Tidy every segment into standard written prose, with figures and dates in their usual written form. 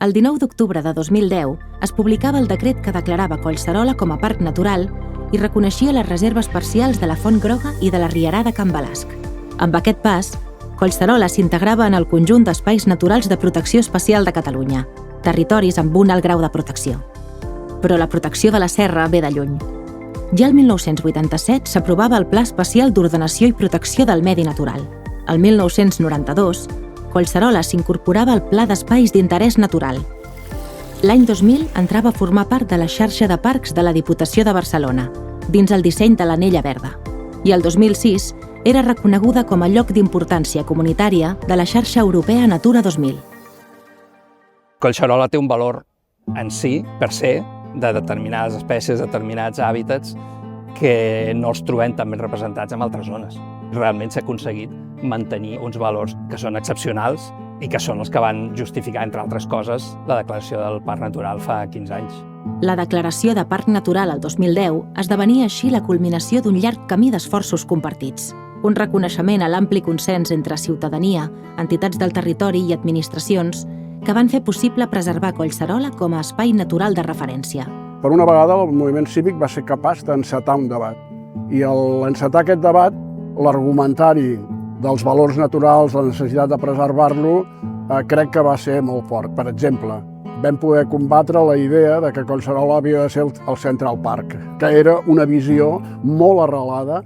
El 19 d'octubre de 2010 es publicava el decret que declarava Collserola com a parc natural i reconeixia les reserves parcials de la Font Groga i de la Rierada Can Balasc. Amb aquest pas, Collserola s'integrava en el conjunt d'espais naturals de protecció especial de Catalunya, territoris amb un alt grau de protecció. Però la protecció de la serra ve de lluny. Ja el 1987 s'aprovava el Pla Especial d'Ordenació i Protecció del Medi Natural. El 1992, Collserola s'incorporava al Pla d'Espais d'Interès Natural. L'any 2000 entrava a formar part de la xarxa de parcs de la Diputació de Barcelona, dins el disseny de l'Anella Verda. I el 2006 era reconeguda com a lloc d'importància comunitària de la xarxa europea Natura 2000. Collserola té un valor en si, per se, de determinades espècies, determinats hàbitats, que no els trobem tan ben representats en altres zones. Realment s'ha aconseguit mantenir uns valors que són excepcionals i que són els que van justificar, entre altres coses, la declaració del Parc Natural fa 15 anys. La declaració de Parc Natural el 2010 esdevenia així la culminació d'un llarg camí d'esforços compartits. Un reconeixement a l'ampli consens entre ciutadania, entitats del territori i administracions que van fer possible preservar Collserola com a espai natural de referència. Per una vegada el moviment cívic va ser capaç d'encetar un debat. I a l'encetar aquest debat, l'argumentari dels valors naturals, la necessitat de preservar-lo, crec que va ser molt fort. Per exemple, vam poder combatre la idea de que Collserola havia de ser el Central Park, que era una visió molt arrelada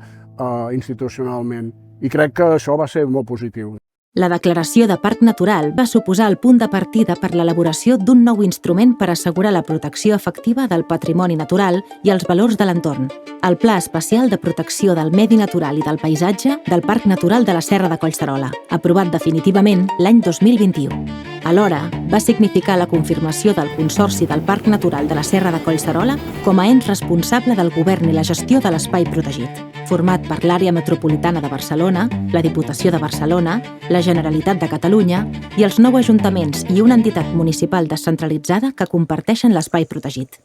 institucionalment. I crec que això va ser molt positiu. La declaració de Parc Natural va suposar el punt de partida per l'elaboració d'un nou instrument per assegurar la protecció efectiva del patrimoni natural i els valors de l'entorn, el Pla Especial de Protecció del Medi Natural i del Paisatge del Parc Natural de la Serra de Collserola, aprovat definitivament l'any 2021. Alhora, va significar la confirmació del Consorci del Parc Natural de la Serra de Collserola com a ens responsable del govern i la gestió de l'espai protegit, format per l'Àrea Metropolitana de Barcelona, la Diputació de Barcelona, la Generalitat de Catalunya i els 9 ajuntaments i una entitat municipal descentralitzada que comparteixen l'espai protegit.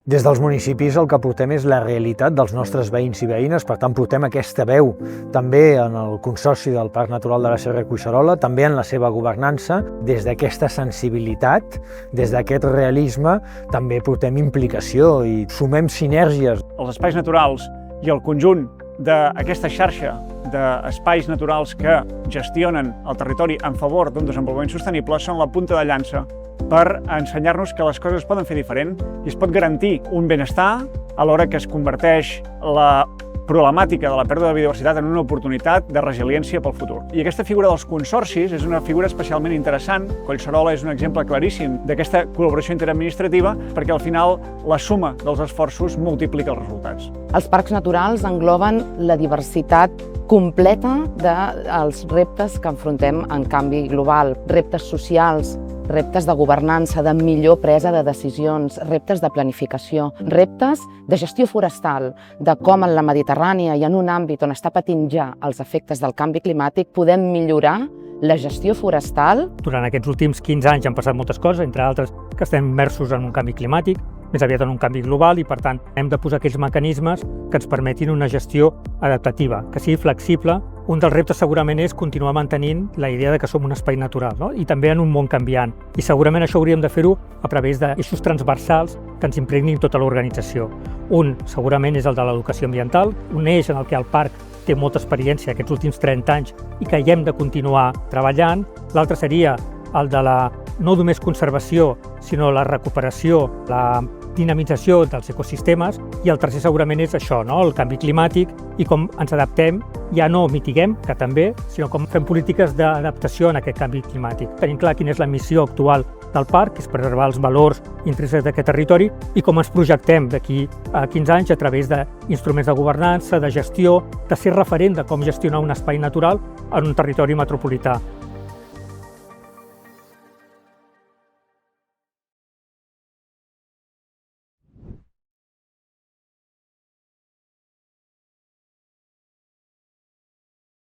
Des dels municipis el que portem és la realitat dels nostres veïns i veïnes, per tant portem aquesta veu també en el Consorci del Parc Natural de la Serra de Collserola, també en la seva governança. Des d'aquesta sensibilitat, des d'aquest realisme, també portem implicació i sumem sinergies. Els espais naturals i el conjunt d'aquesta xarxa d'espais naturals que gestionen el territori en favor d'un desenvolupament sostenible són la punta de llança per ensenyar-nos que les coses es poden fer diferent i es pot garantir un benestar alhora que es converteix la problemàtica de la pèrdua de biodiversitat en una oportunitat de resiliència pel futur. I aquesta figura dels consorcis és una figura especialment interessant. Collserola és un exemple claríssim d'aquesta col·laboració interadministrativa perquè al final la suma dels esforços multiplica els resultats. Els parcs naturals engloben la diversitat completa dels reptes que enfrontem en canvi global, reptes socials, reptes de governança, de millor presa de decisions, reptes de planificació, reptes de gestió forestal, de com en la Mediterrània i en un àmbit on està patint ja els efectes del canvi climàtic podem millorar la gestió forestal. Durant aquests últims 15 anys han passat moltes coses, entre altres que estem immersos en un canvi climàtic, més aviat en un canvi global i, per tant, hem de posar aquells mecanismes que ens permetin una gestió adaptativa, que sigui flexible. Un dels reptes segurament és continuar mantenint la idea de que som un espai natural, no? I també en un món canviant. I segurament això hauríem de fer-ho a través d'eixos transversals que ens impregnin tota l'organització. Un segurament és el de l'educació ambiental, un eix en el que el parc té molta experiència aquests últims 30 anys i que hi hem de continuar treballant. L'altre seria el de la no només conservació, sinó la recuperació, la dinamització dels ecosistemes, i el tercer segurament és això, no? El canvi climàtic i com ens adaptem, ja no mitiguem, que també, sinó com fem polítiques d'adaptació en aquest canvi climàtic. Tenim clar quina és la missió actual del parc, que és preservar els valors intrínsecs d'aquest territori, i com ens projectem d'aquí a 15 anys a través d'instruments de governança, de gestió, de ser referent de com gestionar un espai natural en un territori metropolità.